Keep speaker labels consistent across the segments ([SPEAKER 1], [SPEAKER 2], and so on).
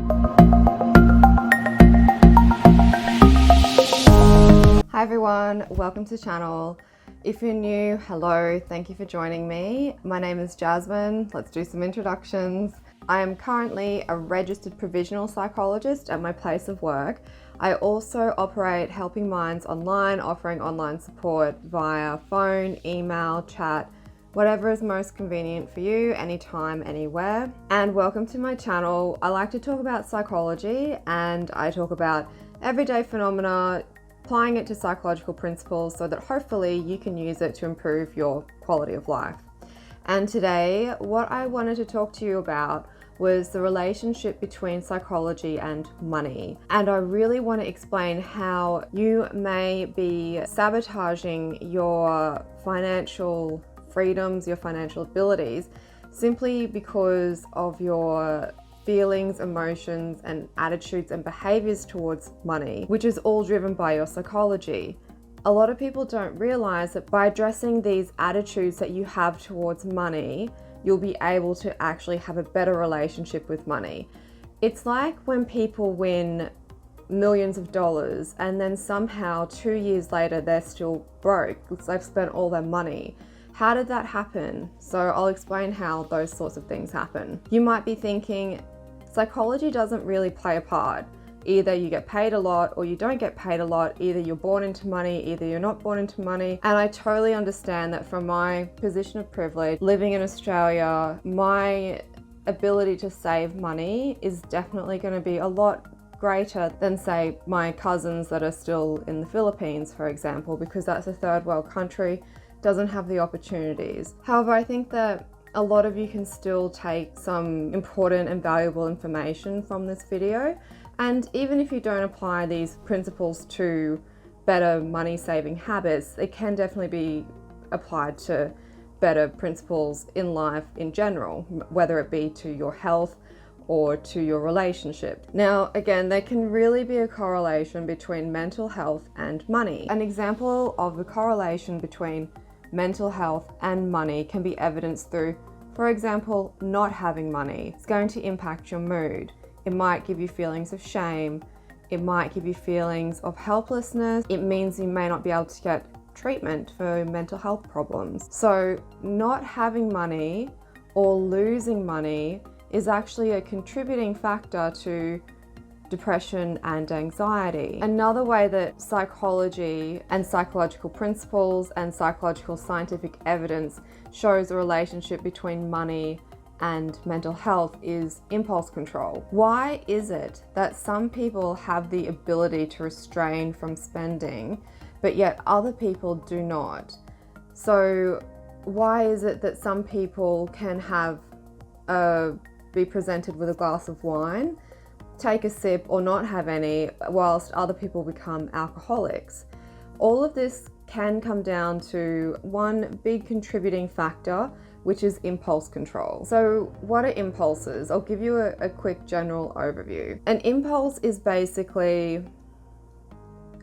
[SPEAKER 1] Hi everyone, welcome to the channel. If you're new, hello, thank you for joining me. My name is Jasmine. Let's do some introductions. I am currently a registered provisional psychologist at my place of work. I also operate Helping Minds online, offering online support via phone, email, chat, whatever is most convenient for you, anytime, anywhere. And welcome to my channel. I like to talk about psychology and I talk about everyday phenomena, applying it to psychological principles so that hopefully you can use it to improve your quality of life. And today, what I wanted to talk to you about was the relationship between psychology and money. And I really want to explain how you may be sabotaging your financial freedoms, your financial abilities, simply because of your feelings, emotions, and attitudes and behaviors towards money, which is all driven by your psychology. A lot of people don't realize that by addressing these attitudes that you have towards money, you'll be able to actually have a better relationship with money. It's like when people win millions of dollars and then somehow 2 years later they're still broke because they've spent all their money. How did that happen? So I'll explain how those sorts of things happen. You might be thinking, psychology doesn't really play a part. Either you get paid a lot or you don't get paid a lot. Either you're born into money, either you're not born into money. And I totally understand that from my position of privilege, living in Australia, my ability to save money is definitely going to be a lot greater than, say, my cousins that are still in the Philippines, for example, because that's a third world country, doesn't have the opportunities. However, I think that a lot of you can still take some important and valuable information from this video. And even if you don't apply these principles to better money saving habits, it can definitely be applied to better principles in life in general, whether it be to your health or to your relationship. Now, again, there can really be a correlation between mental health and money. An example of the correlation between mental health and money can be evidenced through, for example, not having money. It's going to impact your mood. It might give you feelings of shame. It might give you feelings of helplessness. It means you may not be able to get treatment for mental health problems. So not having money or losing money is actually a contributing factor to depression and anxiety. Another way that psychology and psychological principles and psychological scientific evidence shows a relationship between money and mental health is impulse control. Why is it that some people have the ability to restrain from spending, but yet other people do not? So why is it that some people can be presented with a glass of wine, take a sip or not have any, whilst other people become alcoholics? All of this can come down to one big contributing factor, which is impulse control. So what are impulses? I'll give you a quick general overview. An impulse is basically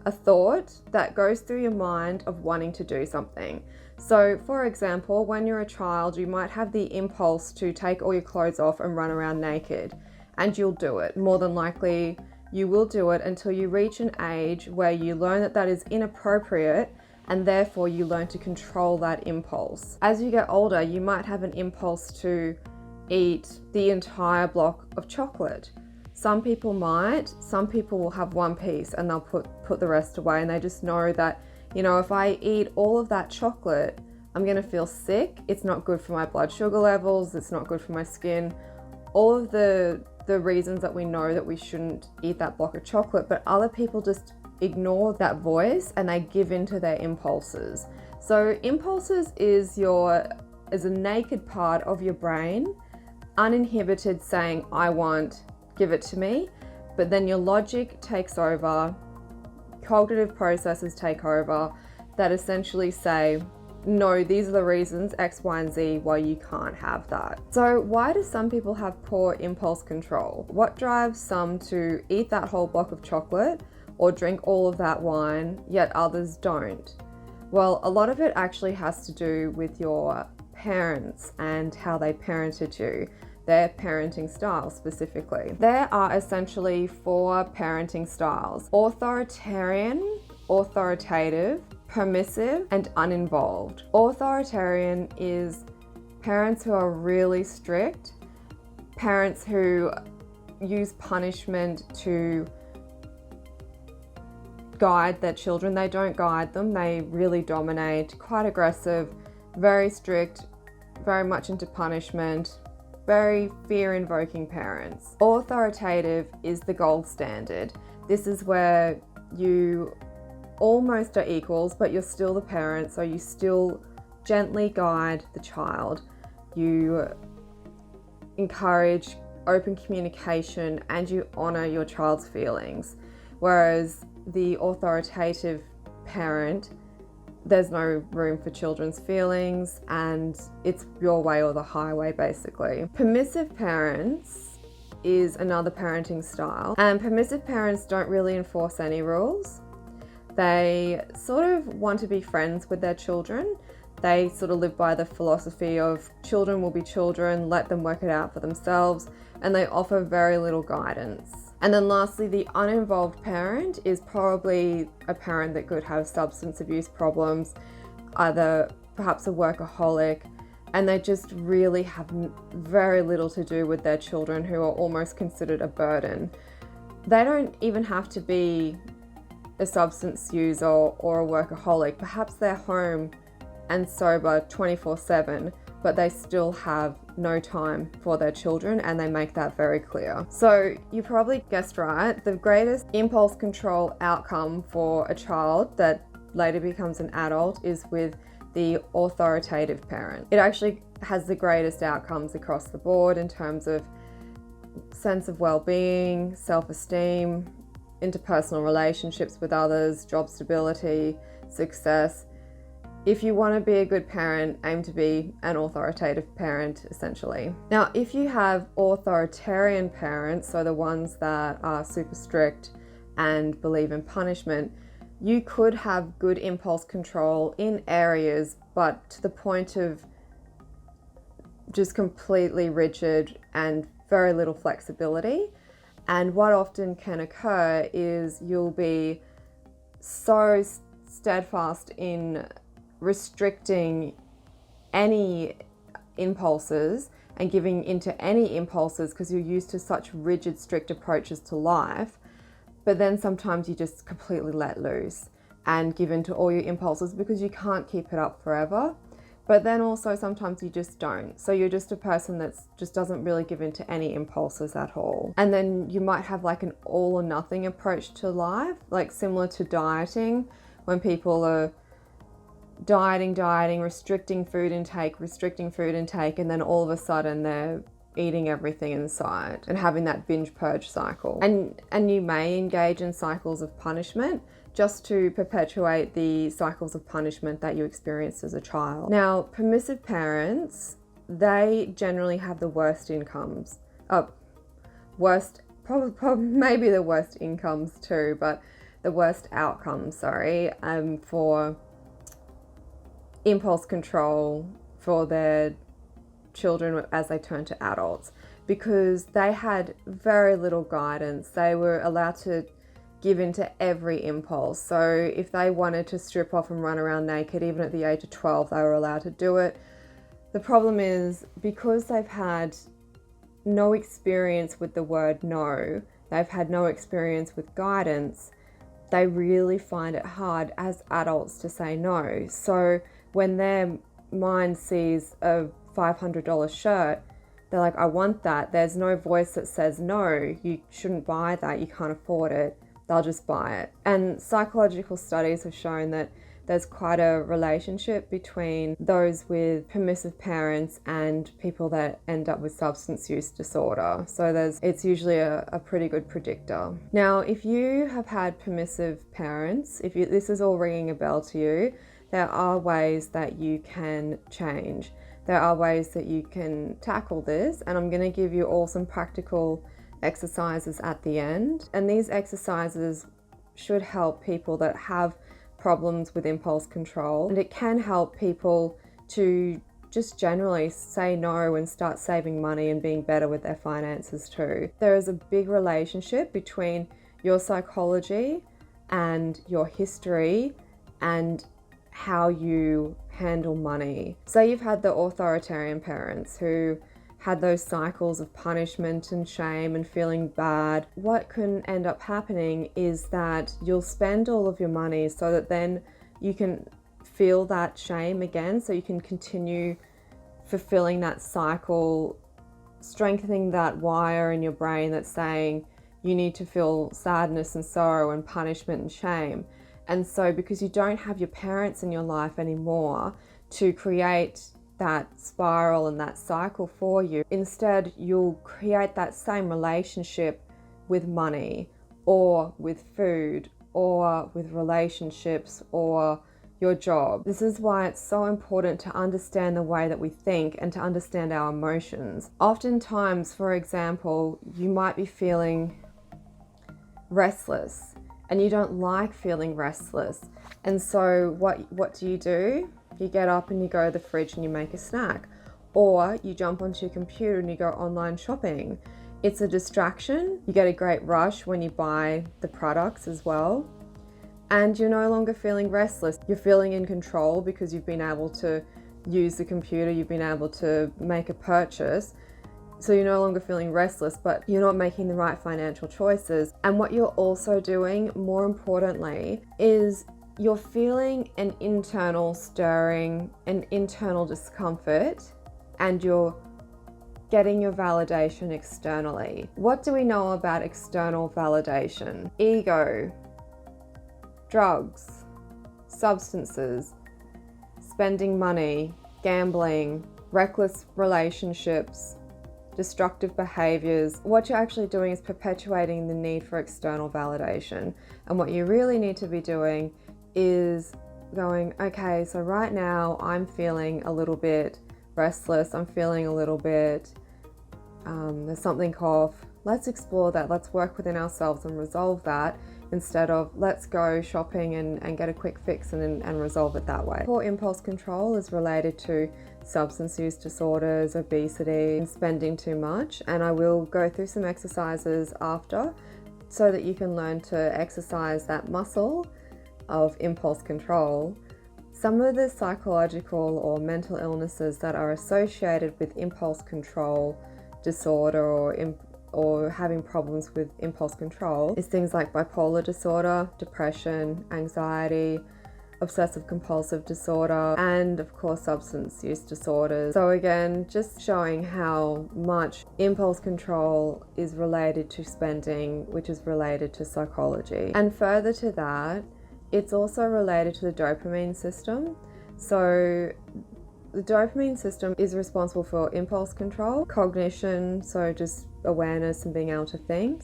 [SPEAKER 1] a thought that goes through your mind of wanting to do something. So for example, when you're a child, you might have the impulse to take all your clothes off and run around naked. And you'll do it. More than likely, you will do it until you reach an age where you learn that that is inappropriate, and therefore you learn to control that impulse. As you get older, you might have an impulse to eat the entire block of chocolate. Some people might, some people will have one piece and they'll put the rest away, and they just know that, you know, if I eat all of that chocolate, I'm gonna feel sick. It's not good for my blood sugar levels, it's not good for my skin. All of the reasons that we know that we shouldn't eat that block of chocolate, but other people just ignore that voice and they give into their impulses. So impulses is a naked part of your brain, uninhibited, saying, I want, give it to me. But then your logic takes over, cognitive processes take over that essentially say, no, these are the reasons X, Y, and Z why you can't have that. So why do some people have poor impulse control? What drives some to eat that whole block of chocolate or drink all of that wine, yet others don't? Well, a lot of it actually has to do with your parents and how they parented you. their parenting style specifically. There are essentially 4 parenting styles: authoritarian, authoritative, permissive, and uninvolved. Authoritarian is parents who are really strict, parents who use punishment to guide their children. They don't guide them, they really dominate, quite aggressive, very strict, very much into punishment, very fear-invoking parents. Authoritative is the gold standard. This is where you almost are equals, but you're still the parent, so you still gently guide the child. You encourage open communication and you honor your child's feelings. Whereas the authoritative parent, there's no room for children's feelings and it's your way or the highway, basically. Permissive parents is another parenting style, and permissive parents don't really enforce any rules. They sort of want to be friends with their children. They sort of live by the philosophy of children will be children, let them work it out for themselves, and they offer very little guidance. And then lastly, the uninvolved parent is probably a parent that could have substance abuse problems, either perhaps a workaholic, and they just really have very little to do with their children, who are almost considered a burden. They don't even have to be a substance user or a workaholic. Perhaps they're home and sober 24/7, but they still have no time for their children, and they make that very clear. So you probably guessed right, the greatest impulse control outcome for a child that later becomes an adult is with the authoritative parent. It actually has the greatest outcomes across the board in terms of sense of well-being, self-esteem, interpersonal relationships with others, job stability, success. If you want to be a good parent, aim to be an authoritative parent, essentially. Now, if you have authoritarian parents, so the ones that are super strict and believe in punishment, you could have good impulse control in areas, but to the point of just completely rigid and very little flexibility. And what often can occur is you'll be so steadfast in restricting any impulses and giving into any impulses because you're used to such rigid, strict approaches to life. But then sometimes you just completely let loose and give into all your impulses because you can't keep it up forever. But then also sometimes you just don't. So you're just a person that just doesn't really give into any impulses at all. And then you might have like an all or nothing approach to life, like similar to dieting, when people are dieting, restricting food intake, and then all of a sudden they're eating everything in sight and having that binge purge cycle. And you may engage in cycles of punishment just to perpetuate the cycles of punishment that you experienced as a child. Now, permissive parents, they generally have the worst incomes. Maybe the worst incomes too, but the worst outcomes, for impulse control for their children as they turn to adults, because they had very little guidance. They were allowed to give into every impulse. So if they wanted to strip off and run around naked, even at the age of 12, they were allowed to do it. The problem is, because they've had no experience with the word no, they've had no experience with guidance, they really find it hard as adults to say no. So when their mind sees a $500 shirt, they're like, I want that. There's no voice that says, no, you shouldn't buy that, you can't afford it. They'll just buy it. And psychological studies have shown that there's quite a relationship between those with permissive parents and people that end up with substance use disorder. So it's usually a pretty good predictor. Now, if you have had permissive parents, this is all ringing a bell to you, there are ways that you can change. There are ways that you can tackle this, and I'm going to give you all some practical exercises at the end. And these exercises should help people that have problems with impulse control, and it can help people to just generally say no and start saving money and being better with their finances too. There is a big relationship between your psychology and your history and how you handle money. Say you've had the authoritarian parents who had those cycles of punishment and shame and feeling bad. What can end up happening is that you'll spend all of your money so that then you can feel that shame again, so you can continue fulfilling that cycle, strengthening that wire in your brain that's saying you need to feel sadness and sorrow and punishment and shame. And so because you don't have your parents in your life anymore to create that spiral and that cycle for you, instead you'll create that same relationship with money or with food or with relationships or your job. This is why it's so important to understand the way that we think and to understand our emotions. Oftentimes, for example, you might be feeling restless and you don't like feeling restless. And so what do? You get up and you go to the fridge and you make a snack, or you jump onto your computer and you go online shopping. It's a distraction. You get a great rush when you buy the products as well. And you're no longer feeling restless. You're feeling in control because you've been able to use the computer, you've been able to make a purchase. So you're no longer feeling restless, but you're not making the right financial choices. And what you're also doing, more importantly, is you're feeling an internal stirring, an internal discomfort, and you're getting your validation externally. What do we know about external validation? Ego, drugs, substances, spending money, gambling, reckless relationships, destructive behaviors. What you're actually doing is perpetuating the need for external validation. And what you really need to be doing is going, okay, so right now I'm feeling a little bit restless, I'm feeling a little bit, there's something off. Let's explore that, let's work within ourselves and resolve that, instead of let's go shopping and get a quick fix and resolve it that way. Poor impulse control is related to substance use disorders, obesity, and spending too much. And I will go through some exercises after so that you can learn to exercise that muscle of impulse control. Some of the psychological or mental illnesses that are associated with impulse control disorder or having problems with impulse control is things like bipolar disorder, depression, anxiety, obsessive compulsive disorder, and of course substance use disorders. So again, just showing how much impulse control is related to spending, which is related to psychology. And further to that, it's also related to the dopamine system. So the dopamine system is responsible for impulse control, cognition, so just awareness and being able to think,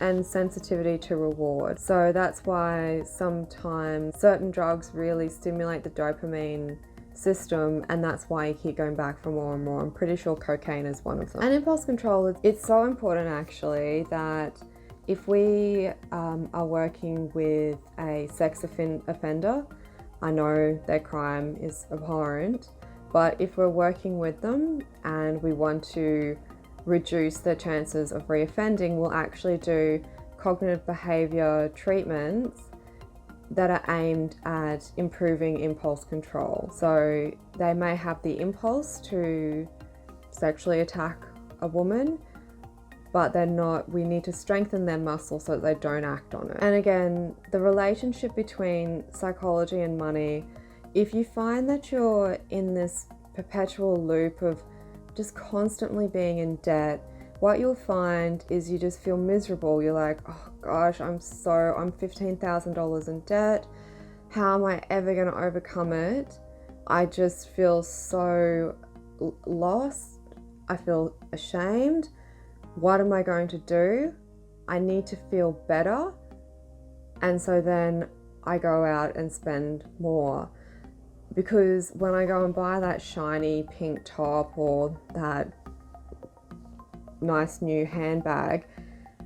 [SPEAKER 1] and sensitivity to reward. So that's why sometimes certain drugs really stimulate the dopamine system, and that's why you keep going back for more and more. I'm pretty sure cocaine is one of them. And impulse control, it's so important actually that if we are working with a sex offender, I know their crime is abhorrent, but if we're working with them and we want to reduce their chances of reoffending, we'll actually do cognitive behaviour treatments that are aimed at improving impulse control. So they may have the impulse to sexually attack a woman, but they're not, we need to strengthen their muscle so that they don't act on it. And again, the relationship between psychology and money, if you find that you're in this perpetual loop of just constantly being in debt, what you'll find is you just feel miserable. You're like, oh gosh, I'm $15,000 in debt. How am I ever going to overcome it? I just feel so lost. I feel ashamed. What am I going to do? I need to feel better. And so then I go out and spend more. Because when I go and buy that shiny pink top or that nice new handbag,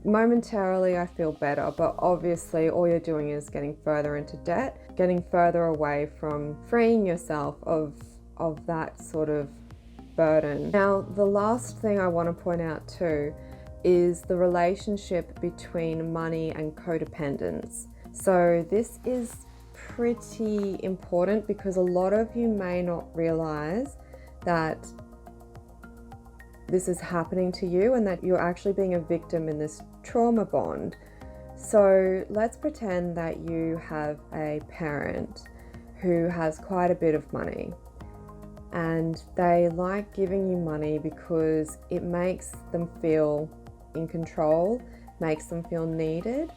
[SPEAKER 1] momentarily I feel better, but obviously all you're doing is getting further into debt, getting further away from freeing yourself of of that sort of burden. Now, the last thing I want to point out too is the relationship between money and codependence. So this is pretty important because a lot of you may not realize that this is happening to you and that you're actually being a victim in this trauma bond. So let's pretend that you have a parent who has quite a bit of money and they like giving you money because it makes them feel in control, makes them feel needed.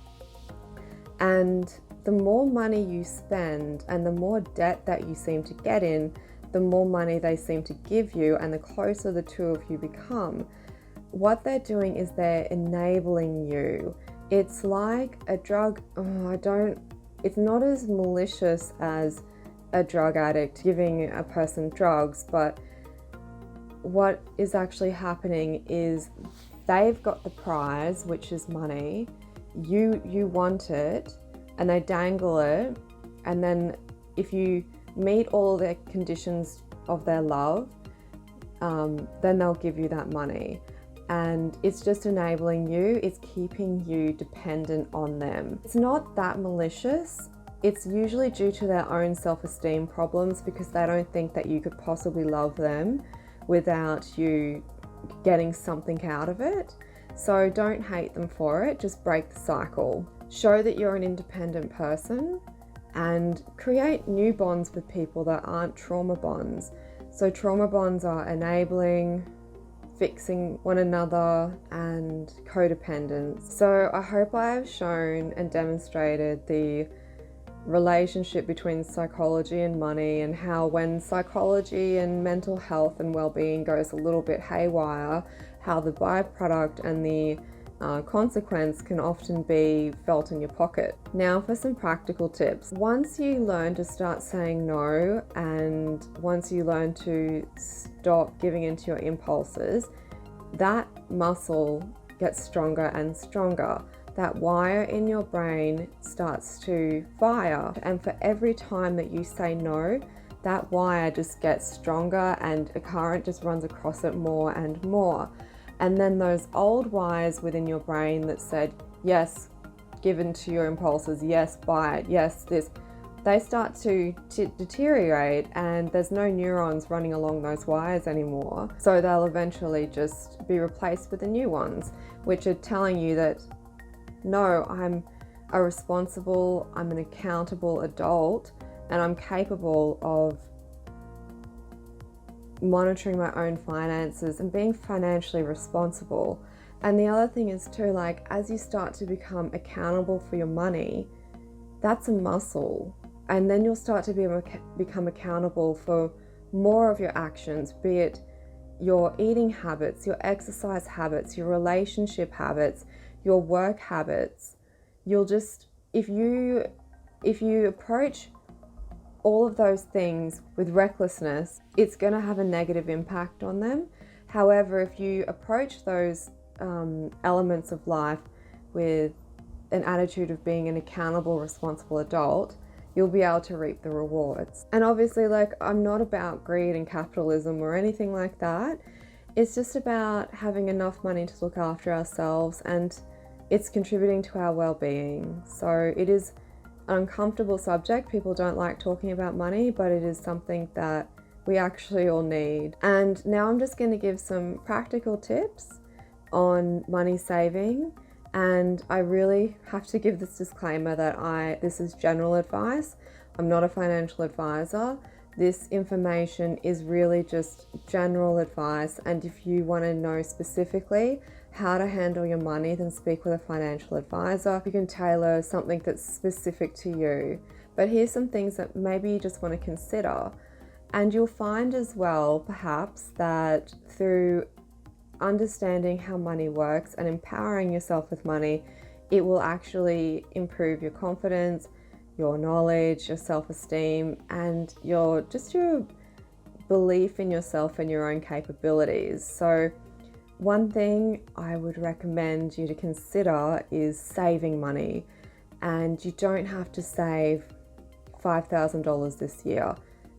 [SPEAKER 1] And the more money you spend and the more debt that you seem to get in, the more money they seem to give you and the closer the two of you become. What they're doing is they're enabling you. It's like a drug. It's not as malicious as a drug addict giving a person drugs, but what is actually happening is they've got the prize, which is money. You want it, and they dangle it, and then if you meet all their conditions of their love, then they'll give you that money. And it's just enabling you, it's keeping you dependent on them. It's not that malicious. It's usually due to their own self-esteem problems because they don't think that you could possibly love them without you getting something out of it. So don't hate them for it, just break the cycle. Show that you're an independent person and create new bonds with people that aren't trauma bonds. So trauma bonds are enabling, fixing one another, and codependence. So I hope I have shown and demonstrated the relationship between psychology and money, and how when psychology and mental health and well-being goes a little bit haywire, how the byproduct and the consequence can often be felt in your pocket. Now for some practical tips. Once you learn to start saying no, and once you learn to stop giving into your impulses, that muscle gets stronger and stronger. That wire in your brain starts to fire, and for every time that you say no, that wire just gets stronger and a current just runs across it more and more. And then those old wires within your brain that said yes, given to your impulses, yes, buy it, yes, this, they start to deteriorate, and there's no neurons running along those wires anymore. So they'll eventually just be replaced with the new ones, which are telling you that no, I'm a responsible, I'm an accountable adult, and I'm capable of monitoring my own finances and being financially responsible. And the other thing is too, like, as you start to become accountable for your money, that's a muscle. And then you'll start to become accountable for more of your actions, be it your eating habits, your exercise habits, your relationship habits, your work habits. You'll just, if you approach all of those things with recklessness, it's going to have a negative impact on them. However, if you approach those elements of life with an attitude of being an accountable, responsible adult, you'll be able to reap the rewards. And obviously, like, I'm not about greed and capitalism or anything like that. It's just about having enough money to look after ourselves, and it's contributing to our well-being. So it is an uncomfortable subject. People don't like talking about money, but it is something that we actually all need. And now I'm just going to give some practical tips on money saving. And I really have to give this disclaimer that this is general advice. I'm not a financial advisor. This information is really just general advice. And if you want to know specifically how to handle your money, then speak with a financial advisor. You can tailor something that's specific to you. But here's some things that maybe you just want to consider. And you'll find as well, perhaps, that through understanding how money works and empowering yourself with money, it will actually improve your confidence, your knowledge, your self-esteem, and your belief in yourself and your own capabilities. So one thing I would recommend you to consider is saving money. And you don't have to save $5,000 this year.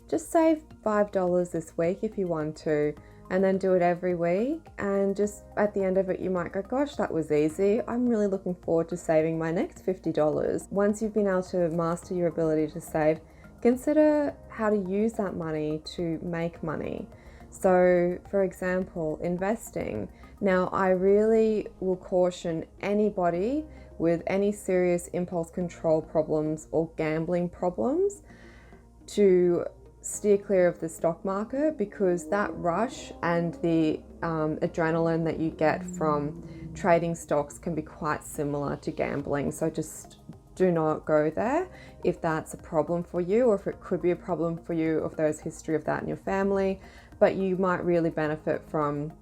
[SPEAKER 1] just save $5 this week if you want to, and then do it every week. And just at the end of it, you might go, gosh, that was easy. I'm really looking forward to saving my next $50. Once you've been able to master your ability to save, consider how to use that money to make money. So, for example, investing. Now, I really will caution anybody with any serious impulse control problems or gambling problems to steer clear of the stock market, because that rush and the adrenaline that you get from trading stocks can be quite similar to gambling. So just do not go there if that's a problem for you, or if it could be a problem for you if there's history of that in your family. But you might really benefit from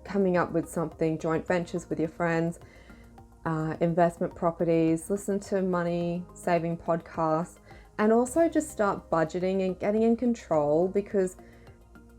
[SPEAKER 1] coming up with something, joint ventures with your friends, investment properties, listen to money saving podcasts, and also just start budgeting and getting in control, because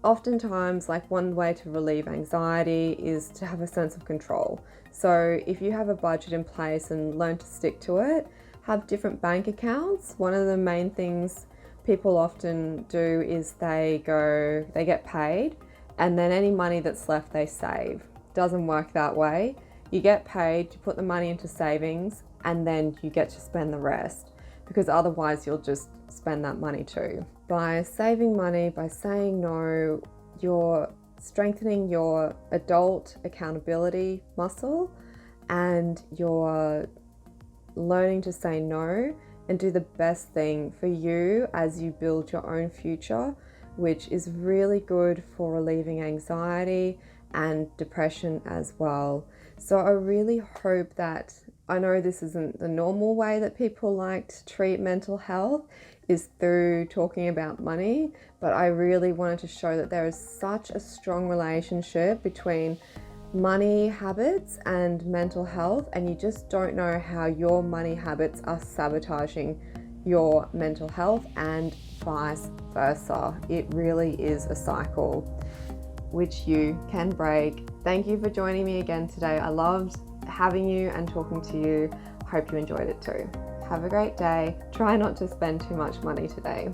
[SPEAKER 1] oftentimes, like, one way to relieve anxiety is to have a sense of control. So if you have a budget in place and learn to stick to it, have different bank accounts. One of the main things people often do is they get paid, and then any money that's left they save. Doesn't work that way. You get paid, you put the money into savings, and then you get to spend the rest, because otherwise you'll just spend that money too. By saving money, by saying no, you're strengthening your adult accountability muscle, and you're learning to say no and do the best thing for you as you build your own future, which is really good for relieving anxiety and depression as well. So I really hope that, I know this isn't the normal way that people like to treat mental health, is through talking about money, but I really wanted to show that there is such a strong relationship between money habits and mental health, and you just don't know how your money habits are sabotaging your mental health, and vice versa. It really is a cycle which you can break. Thank you for joining me again today. I loved having you and talking to you. Hope you enjoyed it too. Have a great day. Try not to spend too much money today.